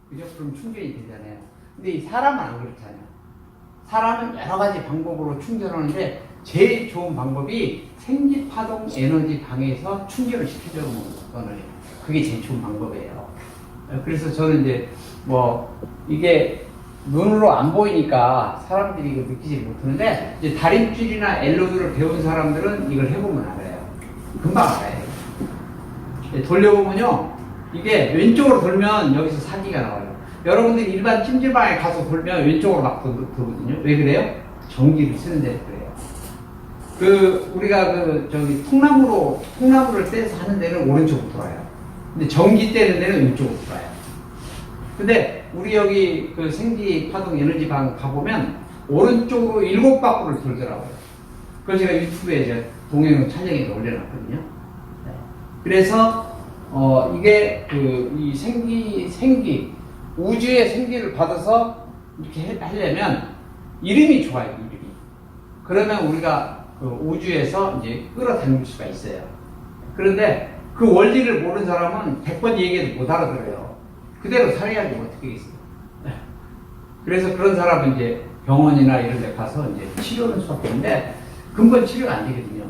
그죠? 그럼 충전이 되잖아요. 근데 이 사람은 안 그렇잖아요. 사람은 여러 가지 방법으로 충전하는데 제일 좋은 방법이 생기파동 에너지 방에서 충전을 시켜주는 거예요. 그게 제일 좋은 방법이에요. 그래서 저는 이제 뭐 이게 눈으로 안 보이니까 사람들이 이거 느끼지 못하는데 이제 다림줄이나 엘로드를 배운 사람들은 이걸 해보면 알아요. 금방 알아요. 돌려보면요, 이게 왼쪽으로 돌면 여기서 사기가 나와요. 여러분들 일반 찜질방에 가서 돌면 왼쪽으로 막 돌거든요. 왜 그래요? 전기를 쓰는 데서 그래요. 우리가 저기 통나무를 떼서 하는 데는 오른쪽으로 돌아요. 근데 전기 떼는 데는 왼쪽으로 돌아요. 근데 우리 여기 생기 파동 에너지 방 가보면 오른쪽으로 7바퀴를 돌더라고요. 그걸 제가 유튜브에 이제 동영상 촬영해서 올려놨거든요. 그래서 이게 이 생기 우주의 생기를 받아서 이렇게 하려면 이름이 좋아요. 이름이. 그러면 우리가 우주에서 이제 끌어당길 수가 있어요. 그런데 그 원리를 모르는 사람은 100번 얘기해도 못 알아들어요. 그대로 살아야지 어떻게 하겠어요. 그래서 그런 사람은 이제 병원이나 이런 데 가서 이제 치료는 수밖에 없는데 근본 치료가 안 되거든요.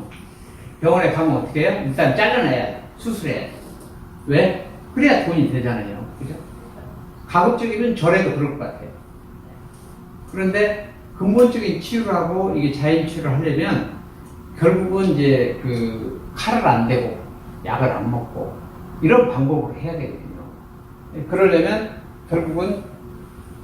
병원에 가면 어떻게 해요? 일단 잘라내야 돼. 수술해야 돼. 왜? 그래야 돈이 되잖아요. 그죠? 가급적이면 절에도 그럴 것 같아요. 그런데 근본적인 치료를 하고 이게 자연 치료를 하려면 결국은 이제 칼을 안 대고 약을 안 먹고 이런 방법으로 해야 되거든요. 그러려면 결국은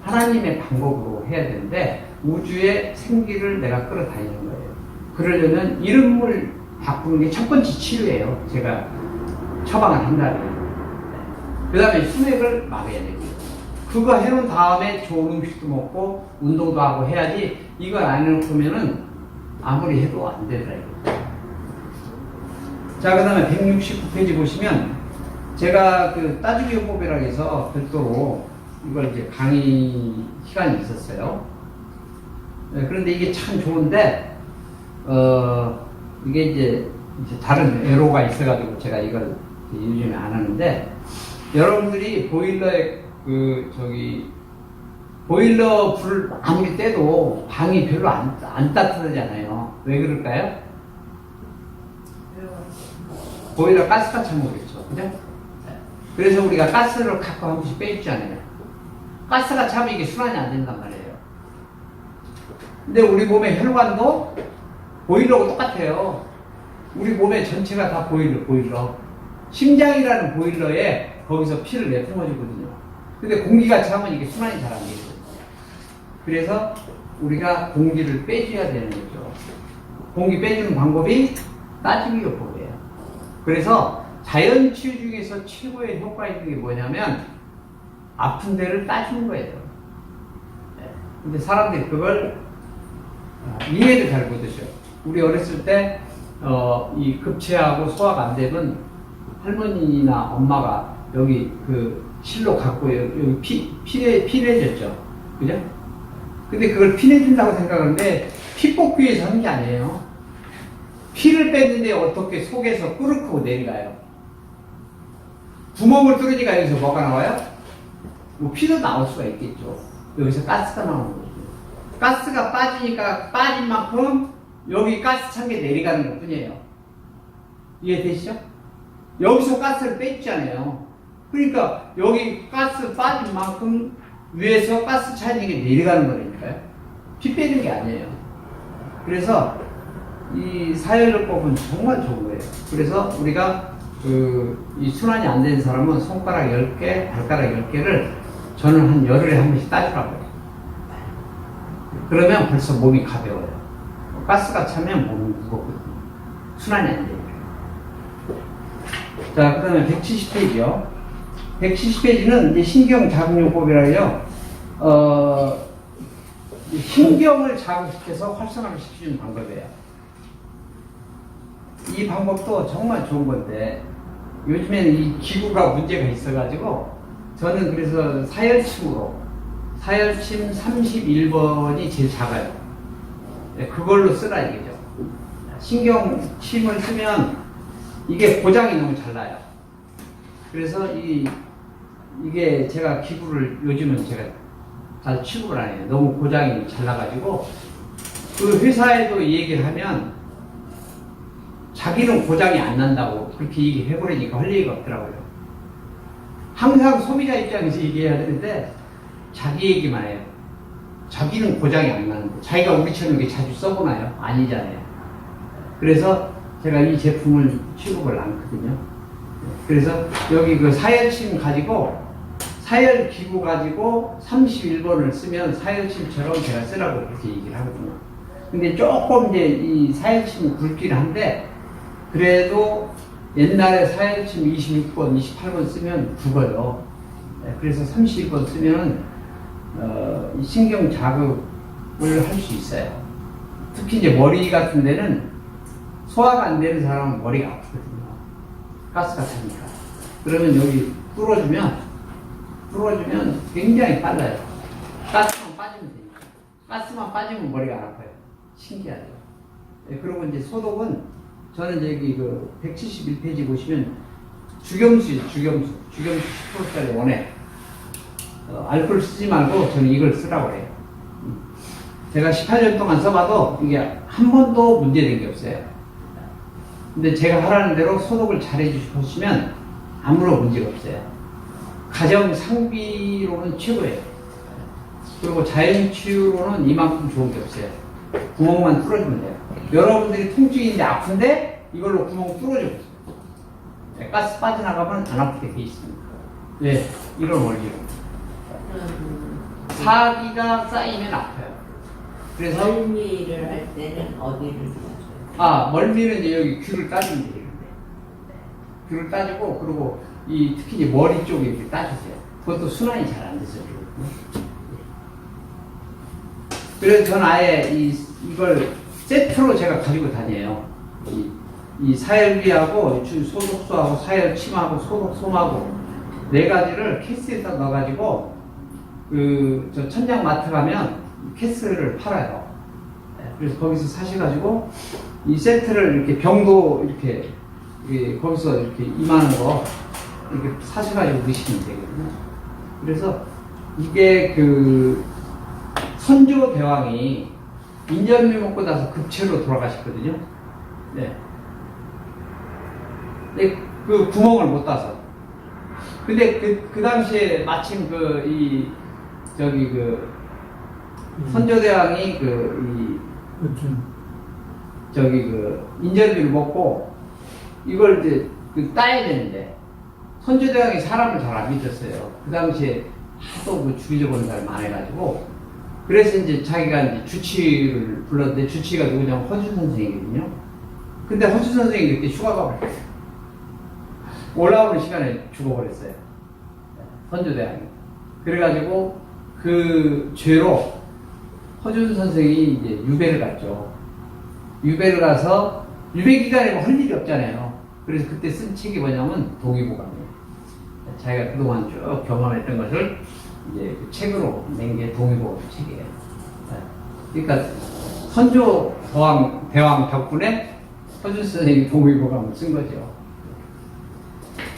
하나님의 방법으로 해야 되는데 우주의 생기를 내가 끌어다니는 거예요. 그러려면 이름을 바꾸는 게 첫 번째 치료예요. 제가 처방을 한다면. 그 다음에 수맥을 막아야 되고 그거 해놓은 다음에 좋은 음식도 먹고 운동도 하고 해야지 이걸 안 해놓으면은 아무리 해도 안 되더라고요. 자, 그 다음에 169페이지 보시면 제가 따주기 요법이라고 해서 별도로 이걸 이제 강의 시간이 있었어요. 그런데 이게 참 좋은데 이게 이제 다른 애로가 있어가지고 제가 이걸 요즘에 안 하는데 여러분들이 보일러에 보일러 불을 아무리 떼도 방이 별로 안 따뜻하잖아요. 왜 그럴까요? 보일러 가스가 차면 그죠? 그래서 우리가 가스를 갖고 한 번씩 빼주잖아요. 가스가 차면 이게 순환이 안 된단 말이에요. 근데 우리 몸의 혈관도 보일러하고 똑같아요. 우리 몸의 전체가 다 보일러. 심장이라는 보일러에 거기서 피를 내뿜어주거든요. 근데 공기가 차면 이게 순환이 잘 안 되거든요. 그래서 우리가 공기를 빼줘야 되는 거죠. 공기 빼주는 방법이 따주기 요법이에요. 그래서 자연 치유 중에서 최고의 효과 있는 게 뭐냐면 아픈 데를 따주는 거예요. 근데 사람들이 그걸 이해를 잘 못하셔요. 우리 어렸을 때 이 급체하고 소화가 안 되면 할머니나 엄마가 여기 실로 갖고 여기 피내줬죠. 그죠? 근데 그걸 피내준다고 생각하는데 피 뽑기 위해서 하는 게 아니에요. 피를 뺐는데 어떻게 속에서 끓고 내려가요? 구멍을 뚫으니까 여기서 뭐가 나와요? 뭐 피도 나올 수가 있겠죠. 여기서 가스가 나오는 거죠. 가스가 빠지니까 빠진 만큼 여기 가스 찬 게 내려가는 것 뿐이에요. 이해되시죠? 여기서 가스를 뺐잖아요. 그러니까 여기 가스 빠진 만큼 위에서 가스 차는 게 내려가는 거니까요. 피 빼는 게 아니에요. 그래서 이 사혈요법은 정말 좋은 거예요. 그래서 우리가 이 순환이 안 되는 사람은 손가락 10개, 발가락 10개를 저는 한 열흘에 한 번씩 따주라고요. 그러면 벌써 몸이 가벼워요. 가스가 차면 몸이 무겁거든요. 순환이 안 돼요. 자, 그 다음에 170페이지요. 170페이지는 이제 신경자극요법이라 해요. 신경을 자극시켜서 활성화를 시켜주는 방법이에요. 이 방법도 정말 좋은 건데 요즘에는 이 기구가 문제가 있어가지고 저는 그래서 사열침 31번이 제일 작아요. 그걸로 쓰라 이거죠. 신경침을 쓰면 이게 고장이 너무 잘 나요. 그래서 이 이게 제가 기부를 요즘은 제가 잘 취급을 안 해요. 너무 고장이 잘 나가지고 그 회사에도 이 얘기를 하면 자기는 고장이 안 난다고 그렇게 얘기해버리니까 할 얘기가 없더라고요. 항상 소비자 입장에서 얘기해야 되는데 자기 얘기만 해요. 자기는 고장이 안 나는데 자기가 우리처럼 이렇게 자주 써보나요? 아니잖아요. 그래서 제가 이 제품을 취급을 안 하거든요. 그래서 여기 그 사열침 가지고 사열 기구 가지고 31번을 쓰면 사열침처럼 제가 쓰라고 그렇게 얘기를 하거든요. 근데 조금 이제 이 사열침은 굵긴 한데 그래도 옛날에 사열침 26번, 28번 쓰면 죽어요. 그래서 31번 쓰면 신경 자극을 할 수 있어요. 특히 이제 머리 같은 데는 소화가 안 되는 사람은 머리가 아프거든요. 가스가 차니까. 그러면 여기 뚫어주면 굉장히 빨라요. 가스만 빠지면 되니까. 가스만 빠지면 머리가 안 아파요. 신기하죠. 네, 그리고 이제 소독은 저는 여기 그 171페이지 보시면 주겸수 10%짜리 원액. 알코올 쓰지 말고 저는 이걸 쓰라고 해요. 제가 18년 동안 써봐도 이게 한 번도 문제된 게 없어요. 근데 제가 하라는 대로 소독을 잘 해주시면 아무런 문제가 없어요. 가정 상비로는 최고예요. 그리고 자연 치유로는 이만큼 좋은 게 없어요. 구멍만 뚫어주면 돼요. 여러분들이 통증인데 아픈데 이걸로 구멍 뚫어주고 가스 빠져나가면 안 아프게 돼 있습니다. 네, 이런 원리로. 사기가 쌓이면 아파요. 그래서 멀미를 할 때는 어디를 도와줘요? 멀미는 이제 여기 귀를 따주면 돼요. 귀를 따주고 그리고 특히 이제 머리 쪽에 이렇게 따주세요. 그것도 순환이 잘 안 돼서 그렇거든요. 그래서 저는 아예 이걸 세트로 제가 가지고 다녀요. 이 사열기하고 소독수하고 사열침하고 소독솜하고 4가지를 케이스에다 넣어가지고 저 천장마트 가면 케이스를 팔아요. 그래서 거기서 사셔가지고 이 세트를 이렇게 병도 이렇게 거기서 이렇게 이만한 거 이렇게 사셔가지고 넣으시면 되거든요. 그래서 이게 선조 대왕이 인절미 먹고 나서 급체로 돌아가셨거든요. 네. 근데 그 구멍을 못 따서. 근데 그 당시에 마침 선조대왕이 인절미를 먹고 이걸 이제 따야 되는데 선조대왕이 사람을 잘 안 믿었어요. 그 당시에 하도 죽이려고 사람이 많아가지고 그래서 이제 자기가 이제 주치를 불렀는데 주치가 누구냐면 허준 선생이거든요. 근데 허준 선생이 그때 휴가가 버렸어요. 올라오는 시간에 죽어버렸어요. 선조대왕이. 그래가지고 그 죄로 허준 선생이 이제 유배를 갔죠. 유배를 가서 유배 기간에 뭐 할 일이 없잖아요. 그래서 그때 쓴 책이 뭐냐면 동의보감이에요. 자기가 그동안 쭉 경험했던 것을 이제 그 책으로 낸 게 동의보감 책이에요. 그러니까 선조 대왕 덕분에 허준 선생이 동의보감을 쓴 거죠.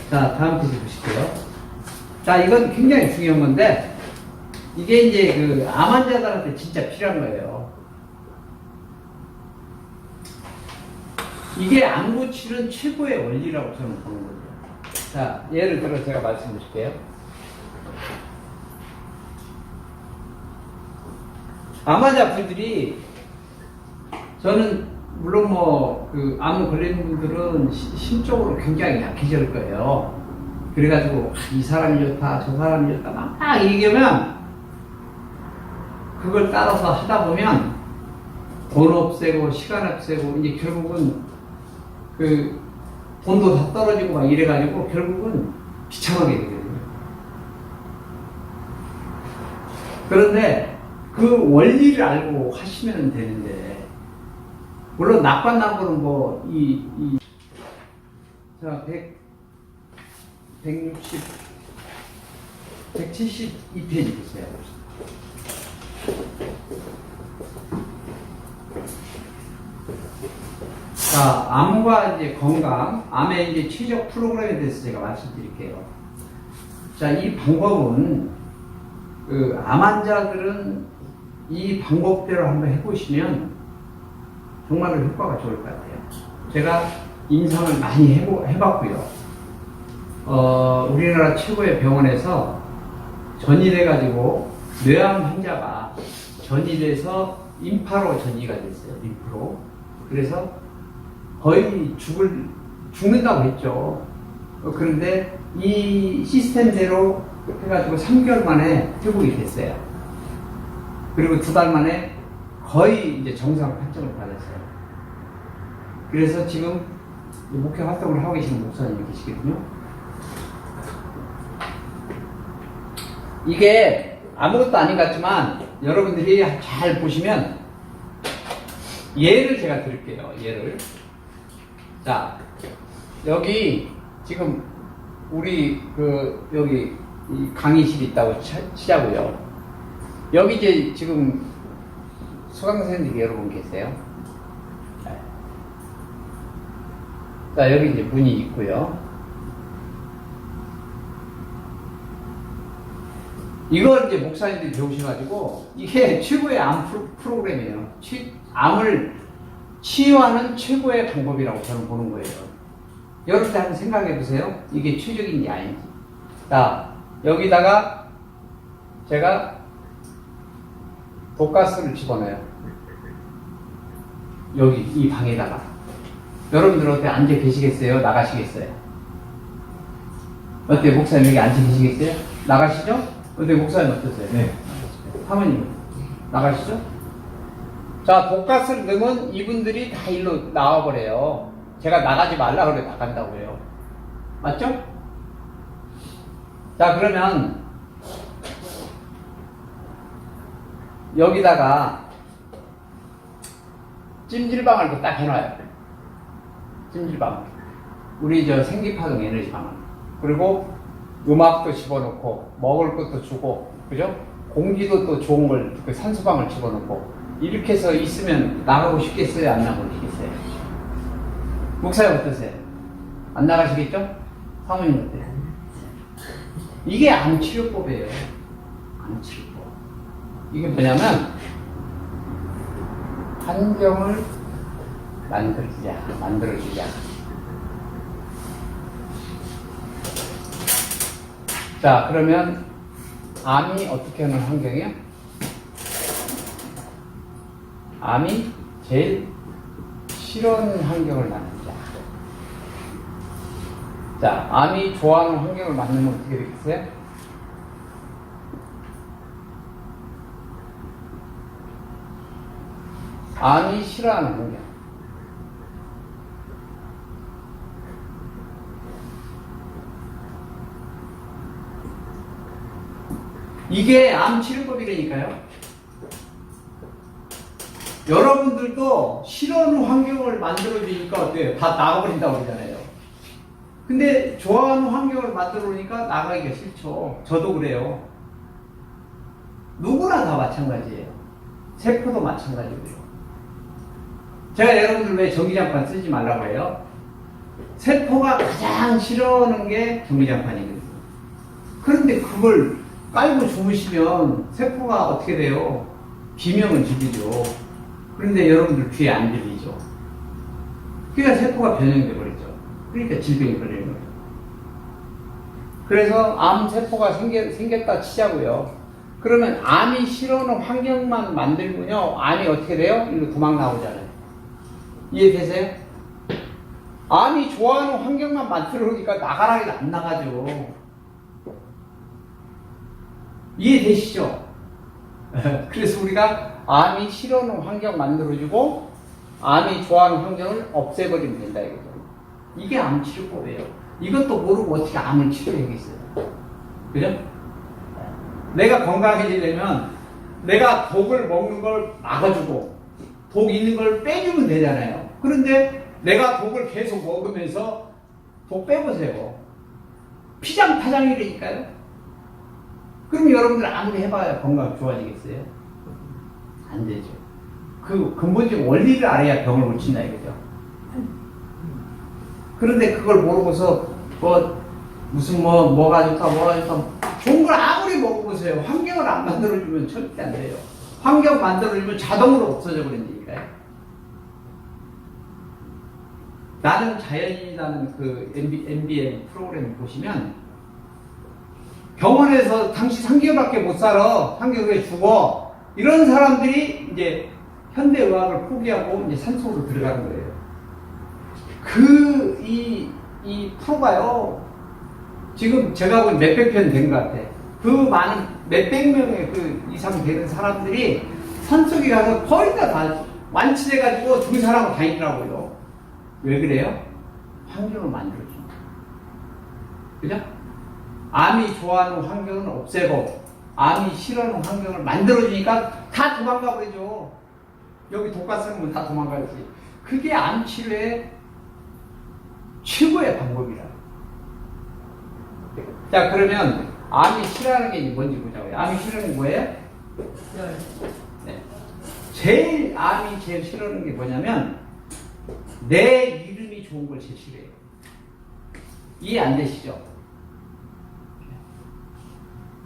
자, 다음 페이지 보실게요. 자, 이건 굉장히 중요한 건데 이게 이제 암 환자들한테 진짜 필요한 거예요. 이게 암 고치는 최고의 원리라고 저는 보는 거죠. 자, 예를 들어 제가 말씀드릴게요. 암 환자분들이 저는 물론 암 걸리는 분들은 심적으로 굉장히 약해질 거예요. 그래가지고 이 사람이 좋다, 저 사람이 좋다 막 얘기하면 그걸 따라서 하다 보면 돈 없애고 시간 없애고 이제 결국은 돈도 다 떨어지고 막 이래가지고 결국은 비참하게 되거든요. 그런데 그 원리를 알고 하시면 되는데 물론 낙관나무는 자 172페이지 보세요. 자, 암과 이제 건강, 암의 이제 최적 프로그램에 대해서 제가 말씀드릴게요. 자, 이 방법은 그 암 환자들은 이 방법대로 한번 해보시면 정말로 효과가 좋을 것 같아요. 제가 임상을 많이 해봤고요. 우리나라 최고의 병원에서 전이돼가지고 뇌암 환자가 전이돼서 임파로 전이가 됐어요. 림프로. 그래서 거의 죽는다고 했죠. 그런데 이 시스템대로 해가지고 3개월 만에 회복이 됐어요. 그리고 2달 만에 거의 이제 정상 판정을 받았어요. 그래서 지금 목회 활동을 하고 계시는 목사님이 계시거든요. 이게 아무것도 아닌 것 같지만 여러분들이 잘 보시면 예를 제가 드릴게요. 예를. 자, 여기 지금 우리 여기 이 강의실이 있다고 치자고요. 여기 이제 지금 수강생들이 여러분 계세요. 자, 여기 이제 문이 있고요. 이걸 이제 목사님들이 배우셔가지고 이게 최고의 암 프로그램이에요. 암을 치유하는 최고의 방법이라고 저는 보는 거예요. 여러분들 한번 생각해 보세요. 이게 최적인지 아닌지. 자, 여기다가 제가 독가스를 집어넣어요. 여기 이 방에다가. 여러분들 어때? 앉아 계시겠어요? 나가시겠어요? 어때? 목사님 여기 앉아 계시겠어요? 나가시죠? 어때? 목사님 어떠세요? 네. 사모님 나가시죠? 자, 독가스를 넣으면 이분들이 다 일로 나와버려요. 제가 나가지 말라 그래 나간다고 해요. 맞죠? 자, 그러면 여기다가 찜질방을 딱 해놔요. 찜질방. 우리 저 생기파동 에너지방을. 그리고 음악도 집어넣고 먹을 것도 주고, 그죠? 공기도 또 좋은 걸, 그 산소방을 집어넣고 이렇게 해서 있으면 나가고 싶겠어요? 안 나가고 싶겠어요? 목사님 어떠세요? 안 나가시겠죠? 사모님 어때요? 이게 암치료법이에요. 암치료법. 이게 뭐냐면 환경을 만들어주자. 자, 그러면 암이 어떻게 하는 환경이에요? 암이 제일 싫어하는 환경을 만들자. 자, 암이 좋아하는 환경을 만들면 어떻게 되겠어요? 암이 싫어하는 환경. 이게 암 치료법이라니까요. 여러분들도 싫어하는 환경을 만들어주니까 어때요? 다 나가버린다고 그러잖아요. 근데 좋아하는 환경을 만들어놓으니까 나가기가 싫죠. 저도 그래요. 누구나 다 마찬가지예요. 세포도 마찬가지고요. 제가 여러분들 왜 전기장판 쓰지 말라고 해요? 세포가 가장 싫어하는 게 전기장판이거든요. 그런데 그걸 깔고 주무시면 세포가 어떻게 돼요? 비명은 들리죠. 그런데 여러분들 귀에 안 들리죠. 그러니까 세포가 변형돼 버리죠. 그러니까 질병이 걸리는 거예요. 그래서 암 세포가 생겼다 치자고요. 그러면 암이 싫어하는 환경만 만들면요, 암이 어떻게 돼요? 이리로 도망 나오잖아요. 이해되세요? 암이 좋아하는 환경만 만들어 놓으니까 나가라기도 안 나가죠. 이해되시죠? 그래서 우리가 암이 싫어하는 환경 만들어주고 암이 좋아하는 환경을 없애버리면 된다 이거죠. 이게 암 치료법이에요. 이것도 모르고 어떻게 암을 치료해야겠어요. 그죠? 내가 건강해지려면 내가 독을 먹는 걸 막아주고 독 있는 걸 빼주면 되잖아요. 그런데 내가 독을 계속 먹으면서 독 빼보세요. 피장파장이라니까요. 그럼 여러분들 아무리 해봐야 건강 좋아지겠어요? 안 되죠. 그 근본적 원리를 알아야 병을 고친다 이거죠. 그런데 그걸 모르고서 뭐 무슨 뭐가 좋다, 뭐가 좋다. 좋은 걸 아무리 먹어보세요. 환경을 안 만들어주면 절대 안 돼요. 환경 만들어주면 자동으로 없어져 버린다니까요. 나는 자연인이라는 그 MBN 프로그램 보시면 병원에서 당신 3개월밖에 못 살아. 3개월에 죽어. 이런 사람들이 이제 현대의학을 포기하고 이제 산속으로 들어가는 거예요. 이 프로가요. 지금 제가 보니 몇백 편 된 것 같아. 그 많은 몇백 명의 그 이상 되는 사람들이 산속에 가서 거의 다 완치돼가지고 등산하고 다니더라고요. 왜 그래요? 환경을 만들어줘. 그죠? 암이 좋아하는 환경은 없애고, 암이 싫어하는 환경을 만들어주니까 다 도망가 버리죠. 여기 독가스는 다 도망가야지. 그게 암 치료의 최고의 방법이라. 자, 그러면 암이 싫어하는 게 뭔지 보자고요. 암이 싫어하는 게 뭐예요? 네. 암이 제일 싫어하는 게 뭐냐면 내 이름이 좋은 걸 제일 싫어해요. 이해 안 되시죠?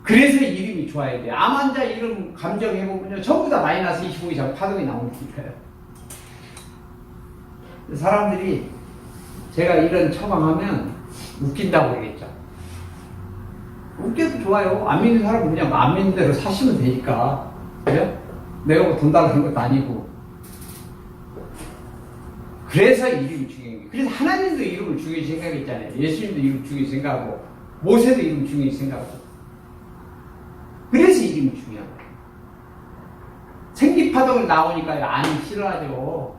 그래서 이름이 좋아야 돼요. 암 환자 이름 감정해보면요, 전부 다 마이너스 25 이상 파동이 나오니까요. 사람들이 제가 이런 처방하면 웃긴다고 그러겠죠. 웃겨도 좋아요. 안 믿는 사람은 그냥 안 믿는 대로 사시면 되니까. 그래요? 내가 뭐 돈 달라는 것도 아니고. 그래서 이름이 중요한 거예요. 그래서 하나님도 이름을 중요히 생각했잖아요. 예수님도 이름 중요히 생각하고, 모세도 이름 중요히 생각하고. 그래서 이름이 중요한 거예요. 생기파동을 나오니까 암이 싫어하죠.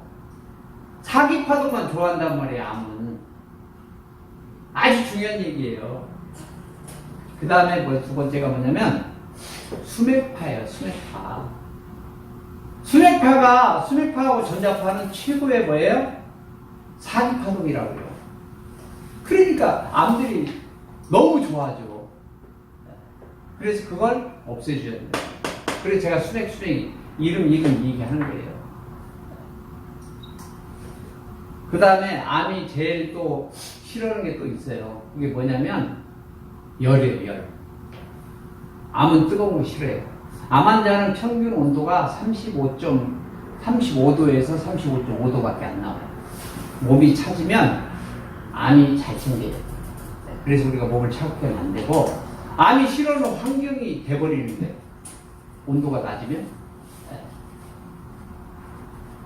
사기파동만 좋아한단 말이에요, 암은. 아주 중요한 얘기예요. 그 다음에 두 번째가 뭐냐면, 수맥파예요, 수맥파. 수맥파하고 전자파는 최고의 뭐예요? 사기파동이라고요. 그러니까 암들이 너무 좋아하죠. 그래서 그걸 없애줘야 돼요. 그래서 제가 수맥, 이름 얘기하는 거예요. 그 다음에 암이 제일 또 싫어하는 게 또 있어요. 그게 뭐냐면 열이에요, 열. 암은 뜨거운 거 싫어해요. 암 환자는 평균 온도가 35도에서 35.5도밖에 안 나와요. 몸이 차지면 암이 잘 생겨요. 그래서 우리가 몸을 차갑게 하면 안 되고, 암이 싫어하는 환경이 돼버리는데, 온도가 낮으면.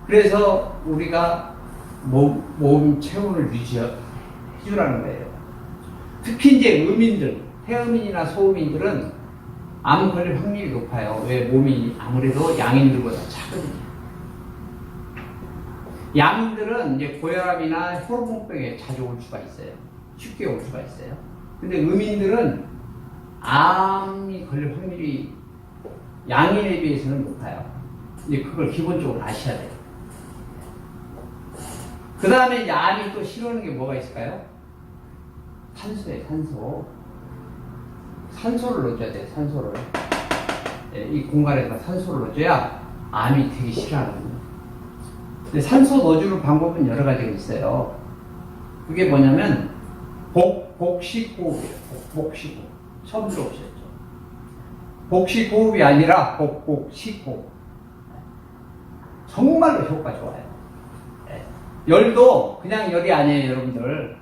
그래서 우리가 몸 체온을 유지해주라는 거예요. 특히 이제 의민들, 태음인이나 소음인들은 암 걸릴 확률이 높아요. 왜? 몸이 아무래도 양인들보다 차거든요. 양인들은 이제 고혈압이나 호르몬병에 자주 올 수가 있어요. 쉽게 올 수가 있어요. 근데 의민들은 암이 걸릴 확률이 양인에 비해서는 높아요. 이제 그걸 기본적으로 아셔야 돼요. 그 다음에 이제 암이 또 싫어하는 게 뭐가 있을까요? 산소예요, 산소. 산소를 넣어줘야 돼요, 산소를. 네, 이 공간에다 산소를 넣어줘야 암이 되게 싫어하거든요. 근데 산소 넣어주는 방법은 여러 가지가 있어요. 그게 뭐냐면, 복식호흡이에요, 복식호흡. 처음 들어보셨죠? 복식호흡이 아니라 복식호흡. 정말로 효과 좋아요. 네. 열도 그냥 열이 아니에요, 여러분들.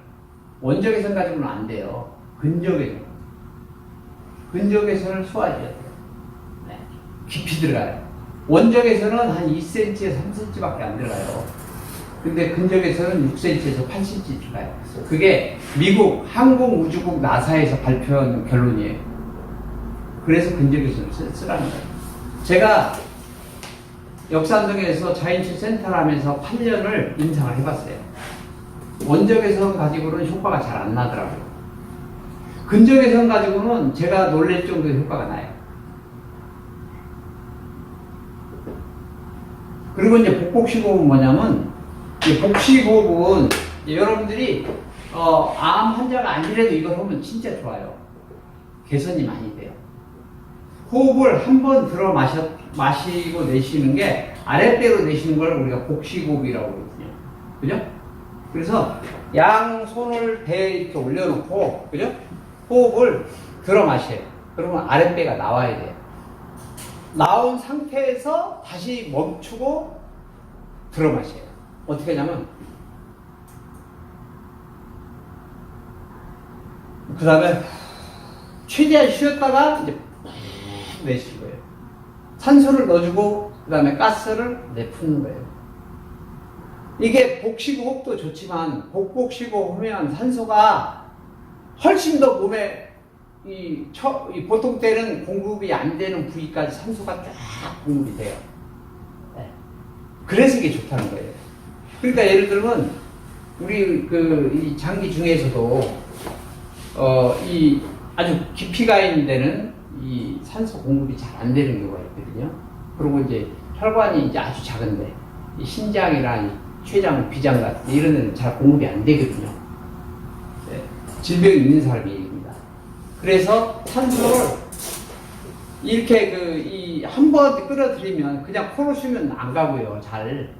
원적외선 가지고는 안 돼요. 근적외선을 쏘아줘야 돼요. 네. 깊이 들어가요. 원적외선은 한 2cm에서 3cm밖에 안 들어가요. 근데 근적외선은 6cm에서 8cm 들어가요. 그게 미국 항공우주국 나사에서 발표한 결론이에요. 그래서 근적외선을 쓰라는 거예요. 제가 역산동에서 자연치유 센터를 하면서 8년을 임상을 해봤어요. 원적외선 가지고는 효과가 잘 안 나더라고요. 근적외선 가지고는 제가 놀랄 정도의 효과가 나요. 그리고 이제 복식호흡은 뭐냐면, 복식호흡은 여러분들이 암 환자가 아니래도 이걸 하면 진짜 좋아요. 개선이 많이 돼요. 호흡을 한 번 들어 마시고 내쉬는 게 아랫배로 내쉬는 걸 우리가 복식호흡이라고 그러거든요. 그죠? 그래서 양 손을 배에 이렇게 올려놓고, 그죠? 호흡을 들어 마셔요. 그러면 아랫배가 나와야 돼요. 나온 상태에서 다시 멈추고 들어 마셔요. 어떻게 하냐면 그 다음에 최대한 쉬었다가 이제 내쉬는 거예요. 산소를 넣어주고 그 다음에 가스를 내푸는 거예요. 이게 복식호흡도 좋지만 복복식호흡 하면 산소가 훨씬 더 몸에 이 보통 때는 공급이 안 되는 부위까지 산소가 쫙 공급이 돼요. 네. 그래서 이게 좋다는 거예요. 그러니까 예를 들면 우리 이 장기 중에서도 이 아주 깊이가 있는 데는 이 산소 공급이 잘 안 되는 경우가 있거든요. 그리고 이제 혈관이 이제 아주 작은데 이 신장이나 이 췌장, 비장 같은 이런 데는 잘 공급이 안 되거든요. 네. 질병이 있는 사람이 얘기입니다. 그래서 산소를 이렇게 한 번 끌어들이면 그냥 코로 쉬면 안 가고요, 잘.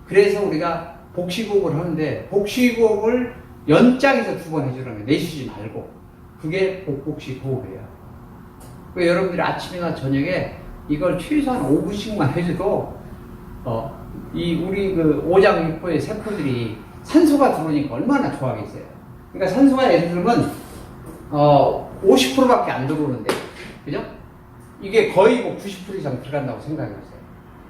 그래서 우리가 복식호흡을 하는데 복식호흡을 연장해서 2번 해주라는 거예요. 내쉬지 말고. 그게 복복식호흡이에요. 여러분들이 아침이나 저녁에 이걸 최소한 5분씩만 해줘도 우리 오장육부의 세포들이 산소가 들어오니까 얼마나 좋아하겠어요. 그러니까 산소가 예를 들면 50%밖에 안 들어오는데, 그죠? 이게 거의 90% 이상 들어간다고 생각해보세요.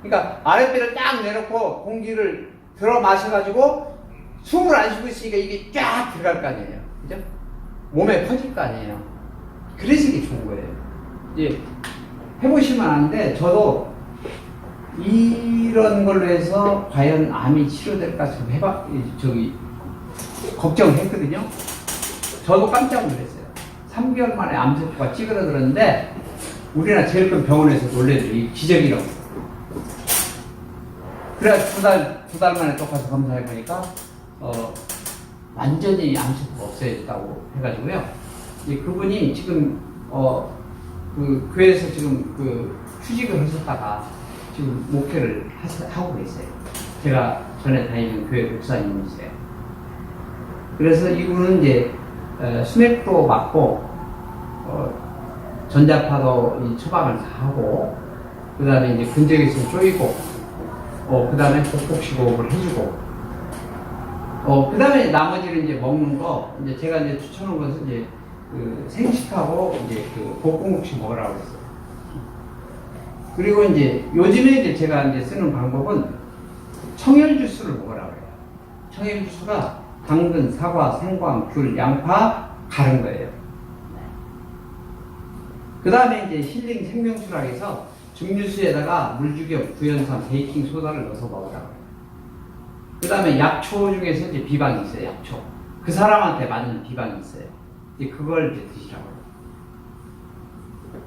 그러니까 아랫배를 딱 내놓고 공기를 들어 마셔가지고 숨을 안 쉬고 있으니까 이게 쫙 들어갈 거 아니에요. 그죠? 몸에 퍼질 거 아니에요. 그래서 이게 좋은 거예요. 이제 해보시면 아는데, 저도 이런 걸로 해서 과연 암이 치료될까 좀 걱정했거든요. 저도 깜짝 놀랐어요. 3개월 만에 암세포가 찌그러들었는데, 우리나라 제일 큰 병원에서 놀래죠. 이 기적이라고. 그래서 두 달 만에 또 가서 검사해보니까, 완전히 암세포가 없어졌다고 해가지고요. 이제 그분이 지금, 교회에서 지금 휴직을 하셨다가 지금 목회를 하고 계세요. 제가 전에 다니는 교회 목사님이세요. 그래서 이분은 이제, 수맥도 맞고, 전자파도 이 처방을 다 하고, 그 다음에 이제 근적에서 쪼이고, 그 다음에 복복식호흡을 해주고, 그 다음에 나머지는 이제 먹는 거, 이제 제가 이제 추천한 것은 이제 생식하고 이제 복공국식 먹으라고 했어요. 그리고 이제 요즘에 이제 제가 이제 쓰는 방법은 청열 주스를 먹으라고 해요. 청열 주스가 당근, 사과, 생강, 귤, 양파 가른 거예요. 그 다음에 이제 힐링 생명수라고 해서 증류수에다가 물주겸, 구연산, 베이킹 소다를 넣어서 먹으라고 해요. 그 다음에 약초 중에서 이제 비방이 있어요, 약초. 그 사람한테 맞는 비방이 있어요. 이제 그걸 이제 드시라고 해요.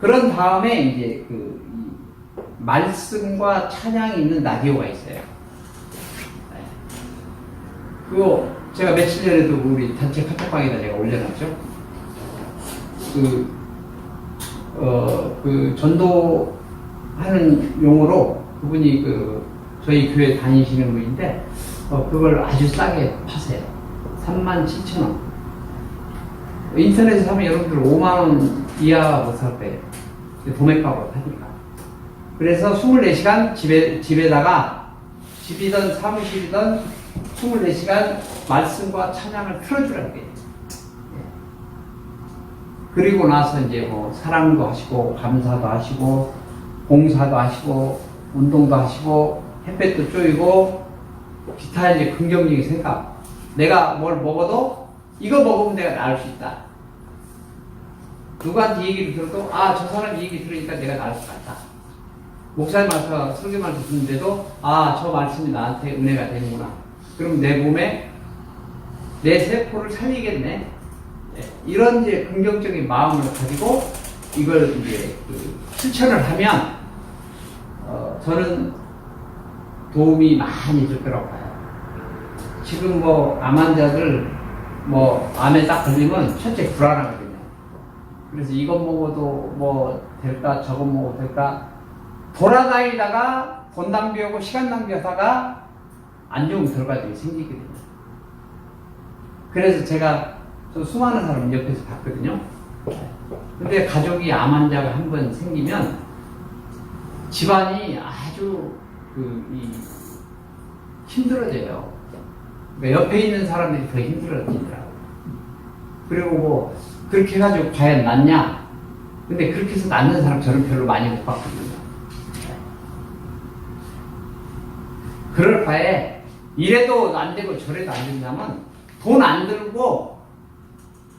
그런 다음에 이제 말씀과 찬양이 있는 라디오가 있어요. 네. 그거 제가 며칠 전에도 우리 단체 카톡방에다 제가 올려놨죠. 전도하는 용어로 그분이 저희 교회 다니시는 분인데, 그걸 아주 싸게 파세요. 37,000원. 인터넷에 사면 여러분들 5만원 이하 못 살 거예요. 도매값으로 파니까. 그래서 24시간 집에다가, 집이든 사무실이든 24시간 말씀과 찬양을 틀어주라는 거예요. 그리고 나서 이제 뭐 사랑도 하시고, 감사도 하시고, 봉사도 하시고, 운동도 하시고, 햇볕도 쪼이고, 기타 이제 긍정적인 생각. 내가 뭘 먹어도 이거 먹으면 내가 나을 수 있다. 누구한테 얘기를 들어도 저 사람 얘기 들으니까 내가 나을 것 같다. 목사님 와서 설교 말씀 듣는데도 저 말씀이 나한테 은혜가 되는구나. 그럼 내 몸에 내 세포를 살리겠네. 이런 이제 긍정적인 마음을 가지고 이걸 이제 실천을 하면 저는 도움이 많이 될 거라고 봐요. 지금 암 환자들 암에 딱 걸리면 첫째 불안하거든요. 그래서 이것 먹어도 될까, 저것 먹어도 될까, 돌아다니다가 돈 낭비하고 시간 낭비하다가 안 좋은 결과들이 생기거든요. 그래서 제가 수많은 사람 옆에서 봤거든요. 근데 가족이 암 환자가 한 번 생기면 집안이 아주 힘들어져요. 그러니까 옆에 있는 사람들이 더 힘들어지더라고요. 그리고 뭐 그렇게 해가지고 과연 낫냐? 근데 그렇게 해서 낫는 사람 저는 별로 많이 못 봤거든요. 그럴 바에 이래도 안 되고 저래도 안 된다면 돈 안 들고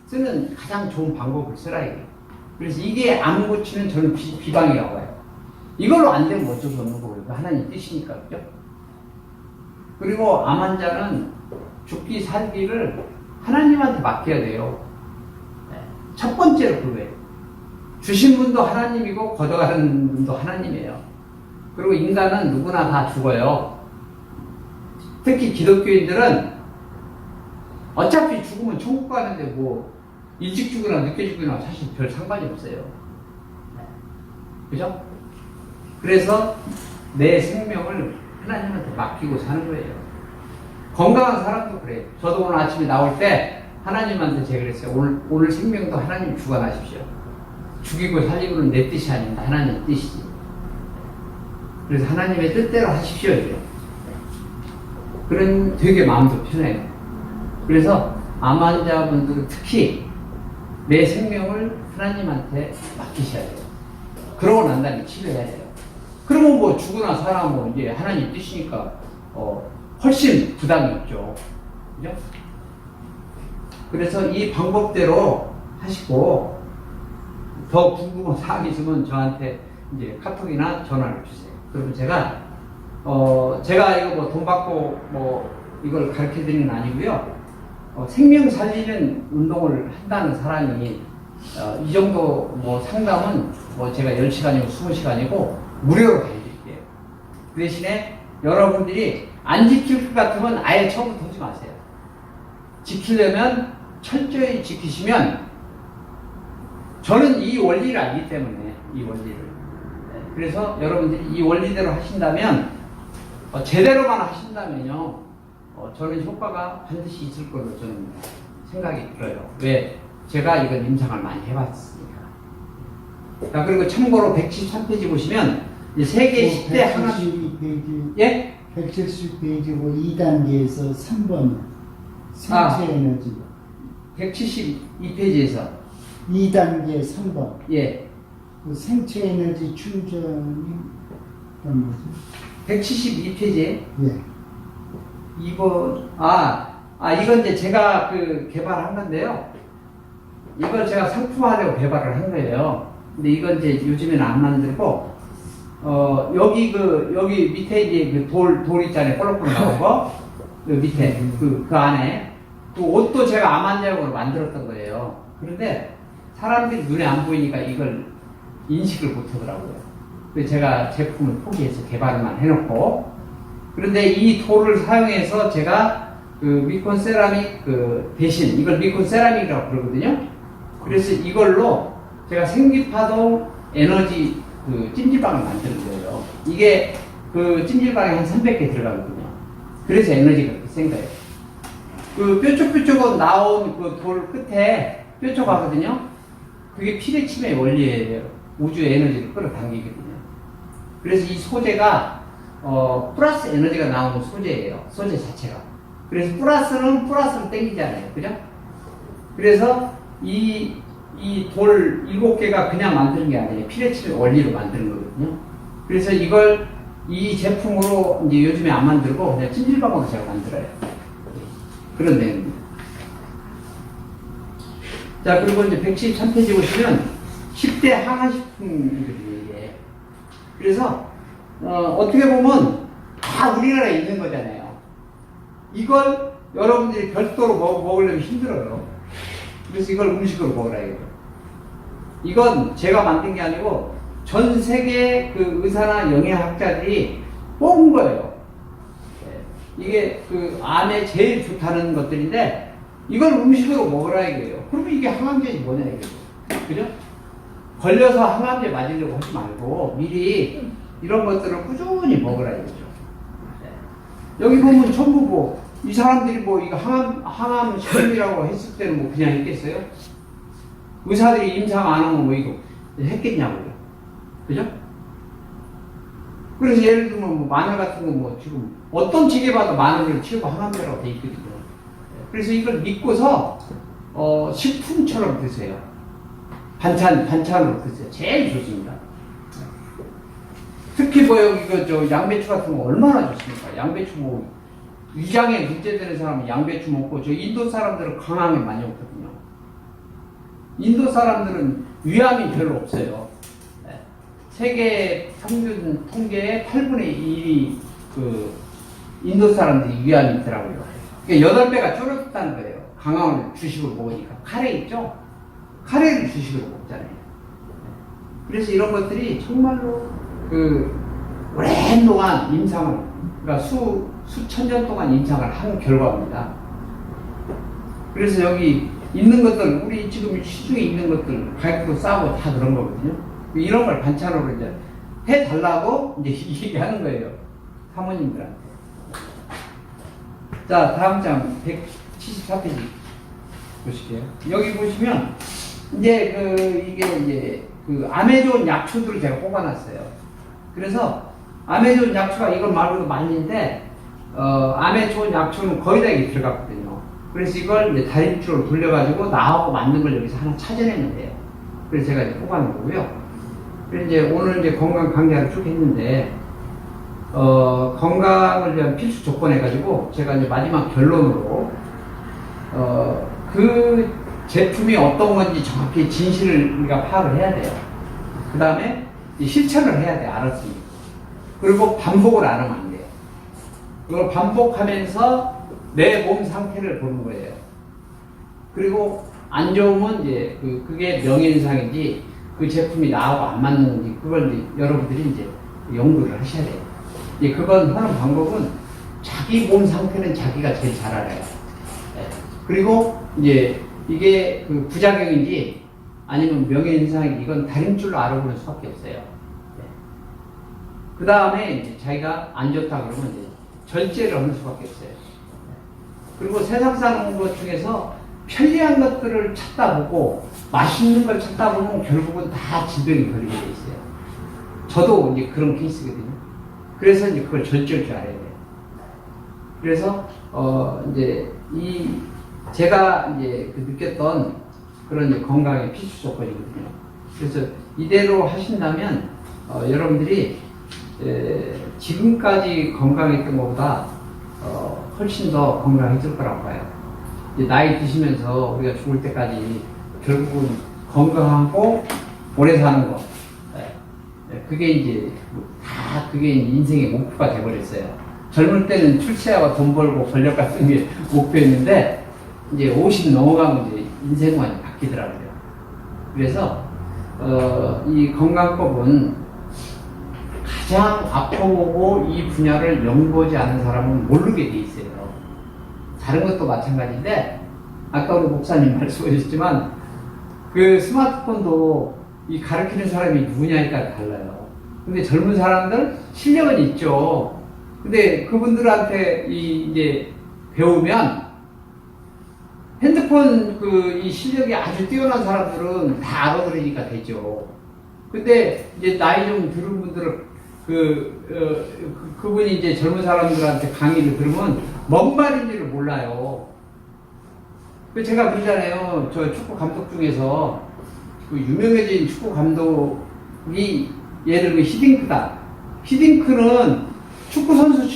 쓰는 가장 좋은 방법을 쓰라 이거예요. 그래서 이게 안 고치는 저는 비방이라고 해요. 이걸로 안 되면 어쩔 수 없는 거고요. 하나님 뜻이니까, 그죠? 그리고 암 환자는 죽기 살기를 하나님한테 맡겨야 돼요. 첫 번째로 그거예요. 주신 분도 하나님이고 걷어가는 분도 하나님이에요. 그리고 인간은 누구나 다 죽어요. 특히 기독교인들은 어차피 죽으면 천국 가는데 뭐 일찍 죽으나 늦게 죽으나 사실 별 상관이 없어요. 그죠? 그래서 내 생명을 하나님한테 맡기고 사는 거예요. 건강한 사람도 그래요. 저도 오늘 아침에 나올 때 하나님한테 제가 그랬어요. 오늘 생명도 하나님 주관하십시오. 죽이고 살리고는 내 뜻이 아닙니다. 하나님의 뜻이지. 그래서 하나님의 뜻대로 하십시오. 이래요. 그런 되게 마음도 편해요. 그래서 암 환자분들은 특히 내 생명을 하나님한테 맡기셔야 돼요. 그러고 난 다음에 치료해야 돼요. 그러면 뭐 죽으나 살아 뭐 이제 하나님 뜻이니까 훨씬 부담이 없죠. 그죠? 그래서 이 방법대로 하시고 더 궁금한 사항이 있으면 저한테 이제 카톡이나 전화를 주세요. 그러면 제가 이거 뭐 돈 받고 뭐 이걸 가르쳐 드리는 건 아니고요. 생명 살리는 운동을 한다는 사람이 이 정도 뭐 상담은 뭐 제가 10시간이고 20시간이고 무료로 해드릴게요. 그 대신에 여러분들이 안 지킬 것 같으면 아예 처음부터 하지 마세요. 지키려면 철저히 지키시면 저는 이 원리를 알기 때문에 이 원리를 그래서 여러분들이 이 원리대로 하신다면 제대로만 하신다면요 저는 효과가 반드시 있을 걸로 저는 생각이 들어요. 왜? 제가 이건 임상을 많이 해봤으니까. 자, 그리고 참고로 173페이지 보시면 세계 10대 항암 172페이지 예? 170페이지고 2단계에서 3번 생체 에너지 172페이지에서 2단계 3번 예. 그 생체 에너지 충전이 뭐지? 172페이지에 예. 이건 이건 이제 제가 개발한 건데요. 이걸 제가 상품화하려고 개발을 한 거예요. 근데 이건 이제 요즘에는 안 만들고 여기 밑에 이제 돌 있잖아요. 펄럭펄럭 나온 거. 그 밑에 그 안에 그 옷도 제가 암 환자용으로 만들었던 거예요. 그런데 사람들이 눈에 안 보이니까 이걸 인식을 못 하더라고요. 그래서 제가 제품을 포기해서 개발만 해놓고 그런데 이 돌을 사용해서 제가 미콘 세라믹 대신 이걸 미콘 세라믹이라고 그러거든요. 그래서 이걸로 제가 생기파동 에너지 찜질방을 만드는 거예요. 이게 찜질방에 한 300개 들어가거든요. 그래서 에너지가 그렇게 센 거예요. 뾰족뾰족은 나온 돌 끝에 뾰족하거든요. 그게 피레침의 원리예요. 우주의 에너지를 끌어당기거든요. 그래서 이 소재가 플러스 에너지가 나오는 소재예요. 소재 자체가. 그래서 플러스는 플러스로 땡기잖아요. 그죠? 그래서 이 돌 7개가 그냥 만드는 게 아니에요. 피레침의 원리로 만드는 거거든요. 그래서 이 제품으로 이제 요즘에 안 만들고 그냥 찜질방으로 제가 만들어요. 그런 내용입니다. 자, 그리고 이제 113페이지 보시면 10대 항암식품들이에요. 그래서 어떻게 보면 다 우리나라에 있는 거잖아요. 이걸 여러분들이 별도로 먹으려면 힘들어요. 그래서 이걸 음식으로 먹으라 이거예요. 이건 제가 만든 게 아니고 전 세계 의사나 영양학자들이 뽑은 거예요. 이게 암에 제일 좋다는 것들인데 이걸 음식으로 먹으라 이거예요. 그러면 이게 항암제지 뭐냐 이거죠. 그죠? 걸려서 항암제 맞으려고 하지 말고 미리 이런 것들을 꾸준히 먹으라 이거죠. 여기 보면 전부 이 사람들이 이거 항암 식품이라고 했을 때는 그냥 있겠어요? 의사들이 임상 안 하면 뭐 이거 했겠냐고요. 그죠? 그래서 예를 들면 뭐 마늘 같은 거 뭐 지금 어떤 책에 봐도 마늘을 치우고 항암제라고 돼 있거든요. 그래서 이걸 믿고서 식품처럼 드세요. 반찬으로 드세요. 제일 좋습니다. 특히 뭐 여기 저 양배추 같은 거 얼마나 좋습니까? 양배추 뭐 위장에 문제되는 사람은 양배추 먹고 저 인도 사람들은 강황에 많이 먹거든요. 인도 사람들은 위암이 별로 없어요. 네. 세계 평균 통계의 8분의 1이 그 인도 사람들이 위암이 있더라고요. 그러니까 8배가 줄었다는 거예요. 강황을 주식으로 먹으니까. 카레 있죠? 카레를 주식으로 먹잖아요. 그래서 이런 것들이 정말로 오랜 동안 임상을, 그러니까 수천 년 동안 임상을 한 결과입니다. 그래서 여기 있는 것들, 우리 지금 시중에 있는 것들, 가격도 싸고 다 그런 거거든요. 이런 걸 반찬으로 이제 해달라고 이제 얘기하는 거예요. 사모님들한테. 자, 다음 장 174페이지 보실게요. 여기 보시면, 이제 이게 이제 암에 좋은 약초들을 제가 뽑아놨어요. 그래서 암에 좋은 약초가 이걸 말고도 많은데, 암에 좋은 약초는 거의 다 이게 들어갔거든요. 그래서 이걸 이제 다림줄로 돌려가지고 나하고 맞는 걸 여기서 하나 찾아냈는데요. 그래서 제가 이제 뽑아놓은 거고요. 그래서 이제 오늘 이제 건강 강좌를 쭉 했는데, 건강을 위한 필수 조건 해가지고 제가 이제 마지막 결론으로, 그 제품이 어떤 건지 정확히 진실을 우리가 파악을 해야 돼요. 그 다음에 실천을 해야 돼요. 알았으니까. 그리고 반복을 안 하면 안 돼요. 그걸 반복하면서 내 몸 상태를 보는 거예요. 그리고 안 좋으면 이제 그게 명예훼손인지 그 제품이 나하고 안 맞는지 그걸 이제 여러분들이 이제 연구를 하셔야 돼요. 이제 그건 하는 방법은 자기 몸 상태는 자기가 제일 잘 알아요. 네. 그리고 이제 이게 부작용인지 아니면 명예훼손인지 이건 다림줄로 알아보는 수밖에 없어요. 네. 그 다음에 이제 자기가 안 좋다 그러면 이제 절제를 하는 수밖에 없어요. 그리고 세상 사는 것 중에서 편리한 것들을 찾다 보고 맛있는 걸 찾다 보면 결국은 다 질병이 걸리게 돼 있어요. 저도 이제 그런 케이스거든요. 그래서 이제 그걸 절제할 줄 알아야 돼요. 그래서 이제 제가 이제 느꼈던 그런 이제 건강의 필수 조건이거든요. 그래서 이대로 하신다면 여러분들이 지금까지 건강했던 것보다 훨씬 더 건강해질 거라고 봐요. 이제 나이 드시면서 우리가 죽을 때까지 결국은 건강하고 오래 사는 거. 그게 이제 그게 인생의 목표가 돼버렸어요. 젊을 때는 출세하고 돈 벌고 권력 같은 게 목표였는데 이제 50 넘어가면 이제 인생관이 바뀌더라고요. 그래서 이 건강법은 가장 아파보고 이 분야를 연구하지 않은 사람은 모르게 돼 있어요. 다른 것도 마찬가지인데 아까 우리 목사님 말씀하셨지만 그 스마트폰도 이 가르치는 사람이 누구냐에 따라 달라요. 근데 젊은 사람들 실력은 있죠. 근데 그분들한테 이제 배우면 핸드폰 이 실력이 아주 뛰어난 사람들은 다 알아들으니까 되죠. 근데 이제 나이 좀 들은 분들은 그분이 이제 젊은 사람들한테 강의를 들으면 뭔 말인지를 몰라요. 제가 그러잖아요. 저 축구 감독 중에서 유명해진 축구 감독이 예를 들면 히딩크다. 히딩크는 축구 선수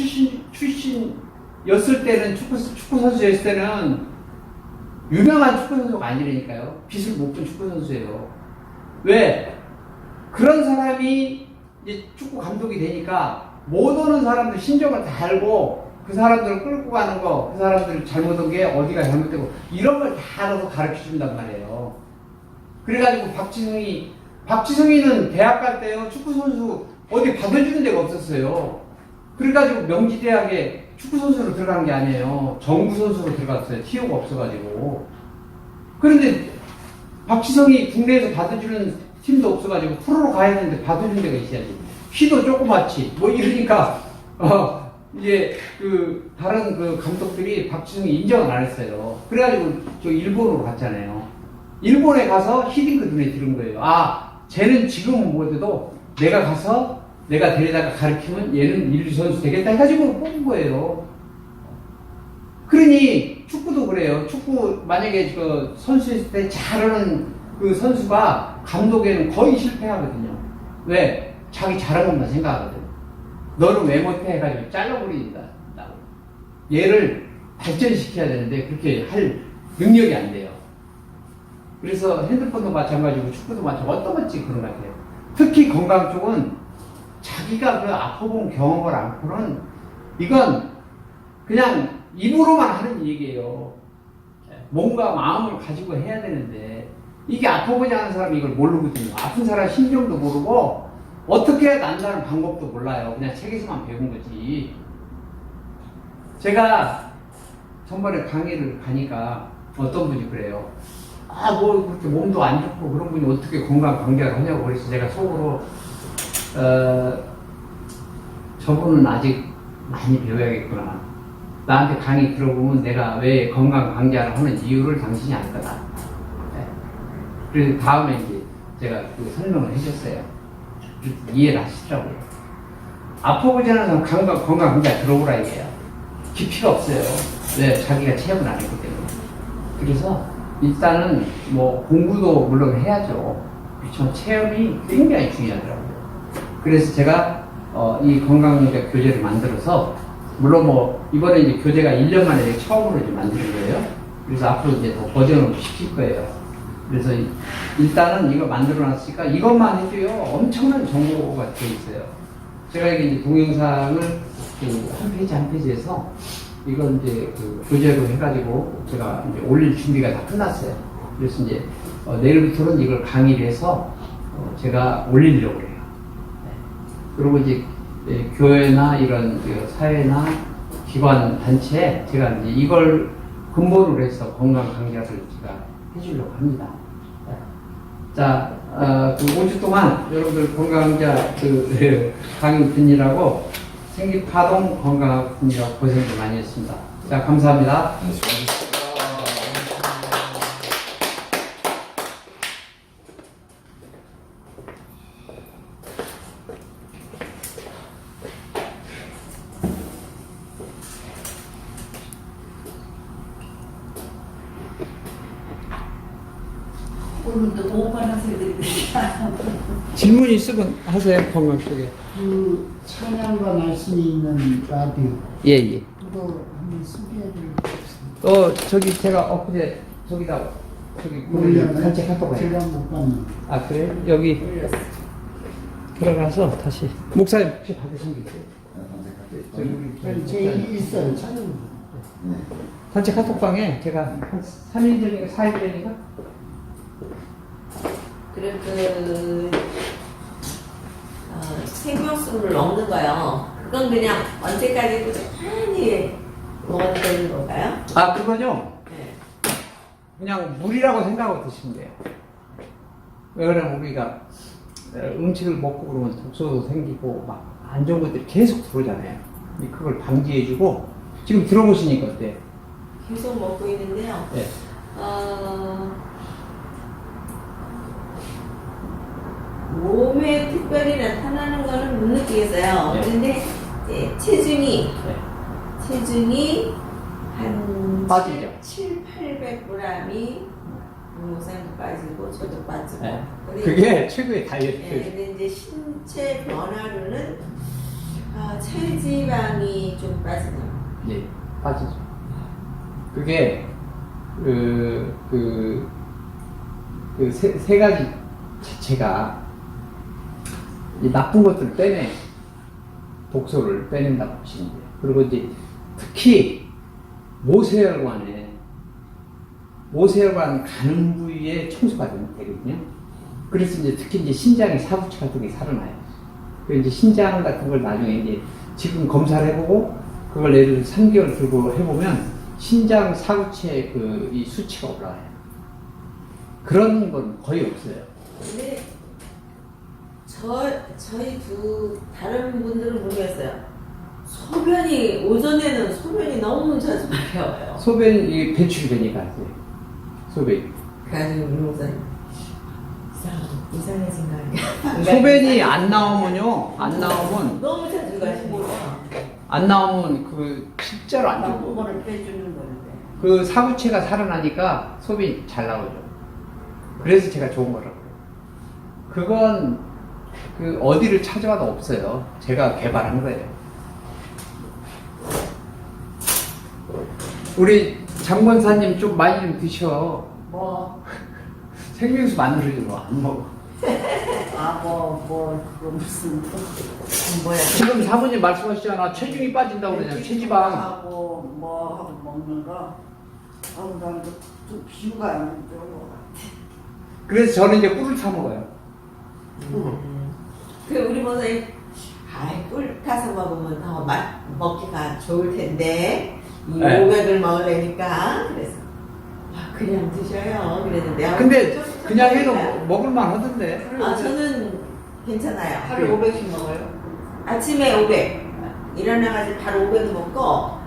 출신이었을 때는 축구 선수였을 때는 유명한 축구 선수가 아니라니까요. 빛을 못 본 축구 선수예요. 왜? 그런 사람이 이제 축구 감독이 되니까 못 오는 사람들 심정을 다 알고 그 사람들을 끌고 가는 거, 그 사람들 잘못한 게 어디가 잘못되고 이런 걸 다 알아서 가르쳐 준단 말이에요. 그래가지고 박지성이는 대학 갈 때요 축구 선수 어디 받아주는 데가 없었어요. 그래가지고 명지대학에 축구 선수로 들어간 게 아니에요. 정구 선수로 들어갔어요. 티오가 없어가지고. 그런데 박지성이 국내에서 받아주는 팀도 없어가지고 프로로 가야 되는데 받아주는 데가 있어야지. 키도 조그맣지. 뭐 이러니까 이제 다른 감독들이 박지성이 인정을 안 했어요. 그래가지고 저 일본으로 갔잖아요. 일본에 가서 히딩크 눈에 들은 거예요. 아, 쟤는 지금은 못해도 내가 가서 내가 데려다가 가르치면 얘는 인류 선수 되겠다 해가지고 뽑은 거예요. 그러니 축구도 그래요. 축구 만약에 그 선수였을 때 잘하는 그 선수가 감독에는 거의 실패하거든요. 왜? 자기 잘한 것만 생각하거든. 너는 왜 못해 해가지고 잘라버린다. 얘를 발전시켜야 되는데 그렇게 할 능력이 안 돼요. 그래서 핸드폰도 마찬가지고 축구도 마찬가지고 어떤 건지 그런 것 같아요. 특히 건강 쪽은 자기가 그 아파본 경험을 않고는 이건 그냥 입으로만 하는 얘기예요. 몸과 마음을 가지고 해야 되는데 이게 아파보지 않은 사람이 이걸 모르거든요. 아픈 사람 심정도 모르고 어떻게 해야 난다는 방법도 몰라요. 그냥 책에서만 배운 거지. 제가 전번에 강의를 가니까 어떤 분이 그래요. 아, 뭐 그렇게 몸도 안 좋고 그런 분이 어떻게 건강 관계를 하냐고. 그래서 제가 속으로 저분은 아직 많이 배워야겠구나. 나한테 강의 들어보면 내가 왜 건강 강좌를 하는 이유를 당신이 알 거다. 네. 그래서 다음에 이제 제가 그 설명을 해줬어요. 이해를 하시더라고요. 아파보지 않은 사람 건강 강좌 들어오라 이게요. 깊이가 없어요. 왜? 자기가 체험을 안 했기 때문에. 그래서 일단은 뭐 공부도 물론 해야죠. 그렇지만 체험이 굉장히 중요하더라고요. 그래서 제가 이 건강의학 교재를 만들어서 물론 뭐 이번에 이제 교재가 1년 만에 처음으로 이제 만드는 거예요. 그래서 앞으로 이제 더 버전을 시킬 거예요. 그래서 일단은 이거 만들어 놨으니까 이것만 해도요 엄청난 정보가 되어 있어요. 제가 이게 동영상을 그 한 페이지에서 이걸 이제 그 교재로 해가지고 제가 이제 올릴 준비가 다 끝났어요. 그래서 이제 내일부터는 이걸 강의를 해서 제가 올리려고 해요. 네. 그리고 이제 교회나 이런 사회나 기관 단체에 제가 이제 이걸 근본으로 해서 건강 강좌를 제가 해주려고 합니다. 네. 자, 그 5주 동안 여러분들 건강 강좌 그 강의 듣느라고 생기파동 건강학 듣느라고 고생도 많이 했습니다. 자, 감사합니다. 오늘도 너무 많아서 질문 있으면 하세요, 건강 쪽에. 그 찬양과 말씀이 있는 라디오 예, 예. 그거 한번 소개해드리겠습니다. 저기 제가 엊그제 저기다 저기 산책하고 가요. 제가 못 봤는데. 아, 그래요? 여기 들어가서 다시. 목사님 혹시 받으신 게 있어요? 제 있어요. 찬양. 단체 카톡방에 제가 한 3일 전인가 4일 전인가? 그래 생명수를 먹는 거요. 그건 그냥 언제까지 꾸준히 먹어도 되는 건가요? 아, 그거죠? 네. 그냥 물이라고 생각하고 드시면 돼요. 왜 그러면 우리가 음식을 먹고 그러면 독소도 생기고 막 안 좋은 것들이 계속 들어오잖아요. 그걸 방지해주고 지금 들어보시니까 어때요? 계속 먹고 있는데요. 네. 몸에 특별히 나타나는 거는 못 느끼겠어요. 네. 그런데 이제 체중이 네. 한 빠지죠. 700-800g이 목사님도 빠지고 저도 빠지고. 네. 근데 그게 최고의 다이어트. 네, 근데 이제 신체 변화로는 체지방이 좀 빠지네요. 네, 빠지죠. 그게 세 가지 자체가 이 나쁜 것들을 빼내, 독소를 빼낸다고 보시면 돼요. 그리고 이제 특히 모세혈관 가는 부위에 청소가 되거든요. 그래서 이제 특히 이제 신장의 사구체 같은 게 살아나요. 그 이제 신장 같은 걸 나중에 이제 지금 검사를 해보고 그걸 예를 들어 3개월 들고 해보면 신장 사구체 이 수치가 올라와요. 그런 건 거의 없어요. 근데 저희 다른 분들은 모르겠어요. 오전에는 소변이 너무 자주 마려워요. 소변이 배출이 되니까, 소변이. 그래가지고 우리 목사님 이상해진 거 아니야? 소변이 안 나오면요, 안 나오면, 너무 자주 가시는 거야. 안 나오면 그 실제로 안 좋고. 그거를 빼주는 건데. 그 사구체가 살아나니까 소변이 잘 나오죠. 그래서 제가 좋은 거라고요. 그건 그 어디를 찾아봐도 없어요. 제가 개발한 거예요. 우리 장권사님 좀 많이 좀 드셔. 뭐? 생명수 만들어주고 안 먹어. 그거 무슨 뭐야? 지금 사모님 말씀하시잖아. 체중이 빠진다고 그러잖아. 체지방. 하고 뭐 하고 먹는 거. 나는 좀 비유가 안 좋은 것 같아. 그래서 저는 이제 꿀을 타 먹어요. 그 우리 목사님, 꿀 타서 먹으면 더 먹기가 좋을 텐데 이 네. 500을 먹으려니까 그래서 그냥 드셔요. 그랬는데 근데 그냥 해도 먹을만 하던데. 저는 괜찮아요. 하루에 500씩 먹어요. 아침에 500 일어나가지고 바로 500 먹고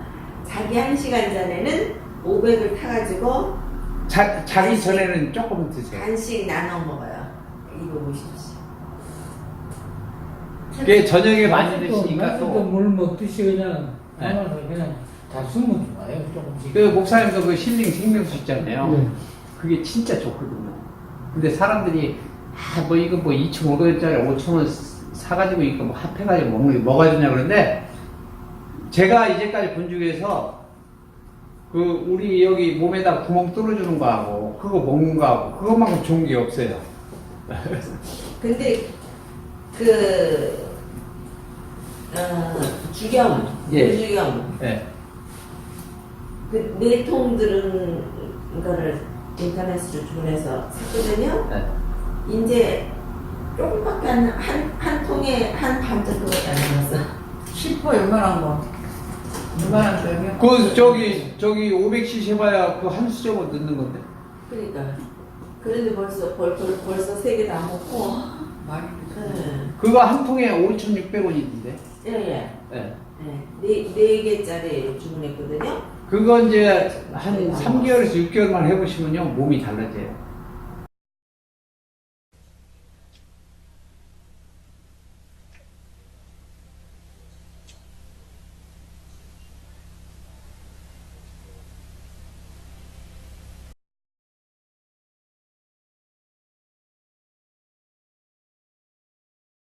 자기 1시간 전에는 500을 타가지고 자기 전에는 조금 드세요. 간식 나눠 먹어요. 이거 보십시오. 그게 저녁에 많이 드시니까 또 또. 물 먹듯이 그냥 네. 담아서 그냥 다 숨은 좋아요 조금씩. 그 목사님도 그 힐링 생명수 있잖아요. 네. 그게 진짜 좋거든요. 근데 사람들이 뭐 이거 뭐 2,500원짜리 5,000원 사가지고 이거 뭐 합해가지고 먹는 게 뭐가 좋냐 그러는데 제가 이제까지 본 중에서 그 우리 여기 몸에다 구멍 뚫어주는 거하고 그거 먹는 거하고 그것만큼 좋은 게 없어요. 근데 주겸, 예. 무주겸 네. 그 네 통 들은 거를 인터넷으로 주문해서 샀거든요. 네. 이제 조금밖에 한 통에 한 반 정도밖에 안 남았어. 10% 웬만한 거. 웬만한 거면. 그 저기 500cc 해봐야 그 한 수저만 넣는 건데. 그러니까 그런데 벌써 3개 다 먹고. 많이 네. 그거 한 통에 5,600원인데. 예. 네. 네 개짜리 주문했거든요. 그거 이제 한 3개월에서 6개월만 해보시면요 몸이 달라져요.